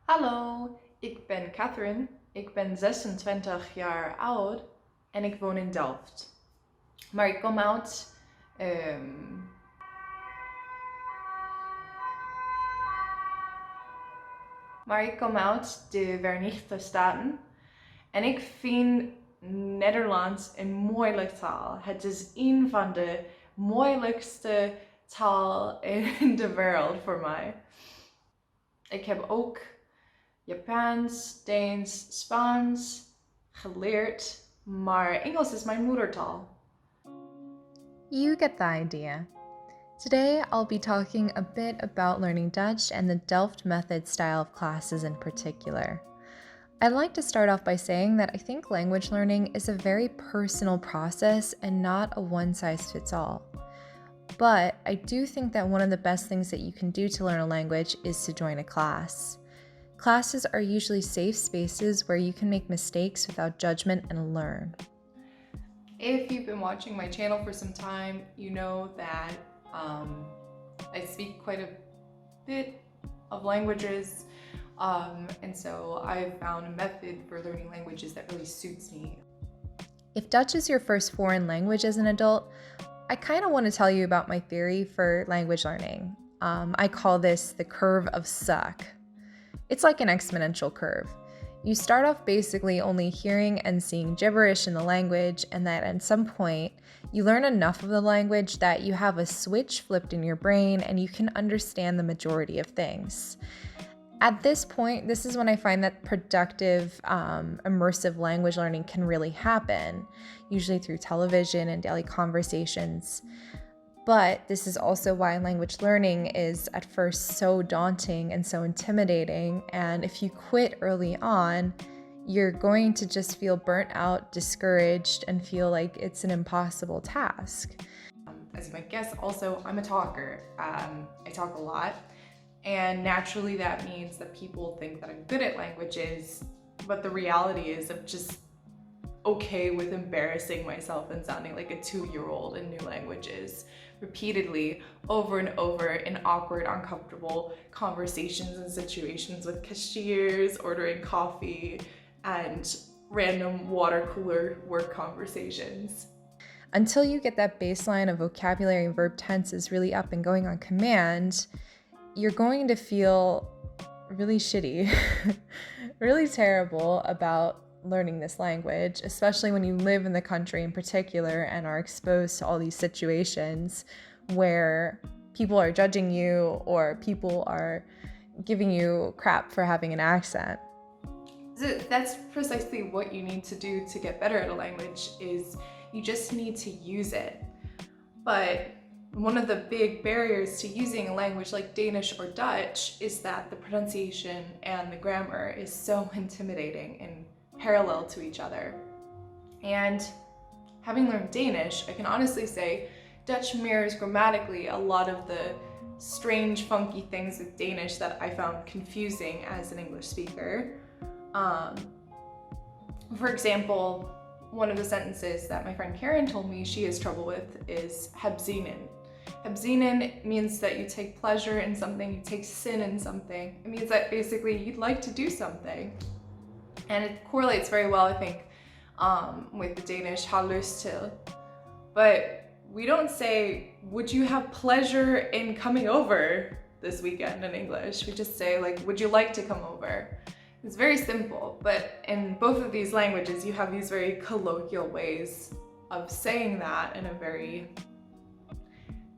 Hallo, ik ben Catherine, ik ben 26 jaar oud en ik woon in Delft. Maar ik kom uit, ehm, uit de Verenigde Staten en ik vind Nederlands een moeilijke taal. Het is een van de moeilijkste taal in de wereld voor mij. Ik heb ook Japans, Deens, Spaans geleerd, maar Engels is mijn moedertaal. You get the idea. Today, I'll be talking a bit about learning Dutch and the Delft Method style of classes in particular. I'd like to start off by saying that I think language learning is a very personal process and not a one-size-fits-all. But I do think that one of the best things that you can do to learn a language is to join a class. Classes are usually safe spaces where you can make mistakes without judgment and learn. If you've been watching my channel for some time, you know that I speak quite a bit of languages, and so I've found a method for learning languages that really suits me. If Dutch is your first foreign language as an adult, I kind of want to tell you about my theory for language learning. I call this the curve of suck. It's like an exponential curve. You start off basically only hearing and seeing gibberish in the language, and that at some point, you learn enough of the language that you have a switch flipped in your brain and you can understand the majority of things. At this point, this is when I find that productive, immersive language learning can really happen, usually through television and daily conversations. But this is also why language learning is at first so daunting and so intimidating. And if you quit early on, you're going to just feel burnt out, discouraged, and feel like it's an impossible task. As you might guess, also, I'm a talker. I talk a lot, and naturally that means that people think that I'm good at languages, but the reality is I'm just okay with embarrassing myself and sounding like a 2-year-old in new languages repeatedly over and over in awkward, uncomfortable conversations and situations with cashiers, ordering coffee, and random water cooler work conversations. Until you get that baseline of vocabulary and verb tenses really up and going on command, you're going to feel really shitty, really terrible about learning this language, especially when you live in the country in particular and are exposed to all these situations where people are judging you or people are giving you crap for having an accent. So that's precisely what you need to do to get better at a language, is you just need to use it. But one of the big barriers to using a language like Danish or Dutch is that the pronunciation and the grammar is so intimidating and parallel to each other. And having learned Danish, I can honestly say Dutch mirrors grammatically a lot of the strange, funky things with Danish that I found confusing as an English speaker. For example, one of the sentences that my friend Karen told me she has trouble with is Hebzenin. Hebzenin means that you take pleasure in something, you take sin in something. It means that basically you'd like to do something. And it correlates very well, I think, with the Danish har lyst til. But we don't say, would you have pleasure in coming over this weekend in English? We just say, like, would you like to come over? It's very simple, but in both of these languages, you have these very colloquial ways of saying that in a very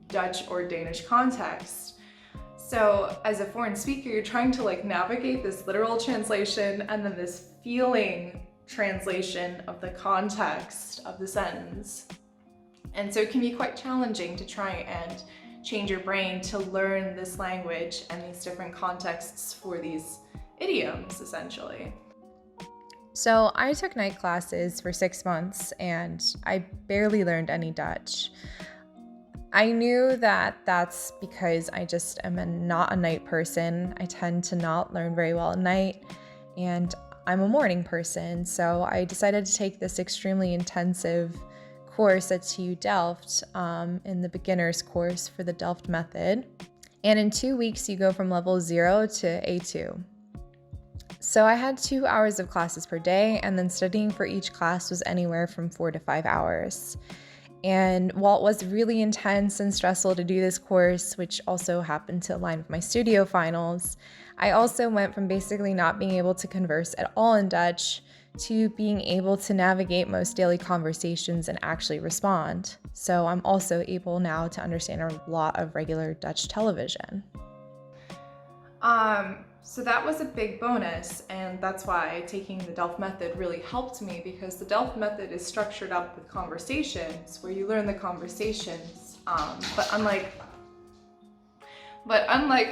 Dutch or Danish context. So as a foreign speaker, you're trying to navigate this literal translation and then this feeling translation of the context of the sentence. And so it can be quite challenging to try and change your brain to learn this language and these different contexts for these idioms, essentially. So I took night classes for 6 months and I barely learned any Dutch. I knew that that's because I just am not a night person. I tend to not learn very well at night, and I'm a morning person. So I decided to take this extremely intensive course at TU Delft, in the beginner's course for the Delft Method. And in 2 weeks, you go from level 0 to A2. So I had 2 hours of classes per day, and then studying for each class was anywhere from 4 to 5 hours. And while it was really intense and stressful to do this course, which also happened to align with my studio finals, I also went from basically not being able to converse at all in Dutch to being able to navigate most daily conversations and actually respond. So I'm also able now to understand a lot of regular Dutch television. So that was a big bonus, and that's why taking the Delft method really helped me, because the Delft method is structured up with conversations where you learn the conversations. But unlike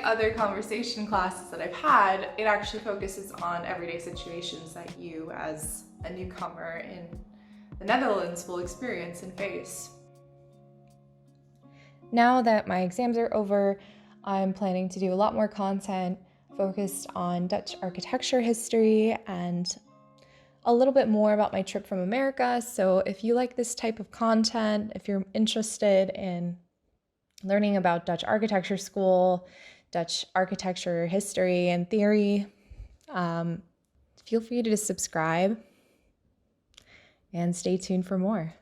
other conversation classes that I've had, it actually focuses on everyday situations that you, as a newcomer in the Netherlands, will experience and face. Now that my exams are over, I'm planning to do a lot more content focused on Dutch architecture history and a little bit more about my trip from America. So if you like this type of content, if you're interested in learning about Dutch architecture school, Dutch architecture history and theory, feel free to subscribe and stay tuned for more.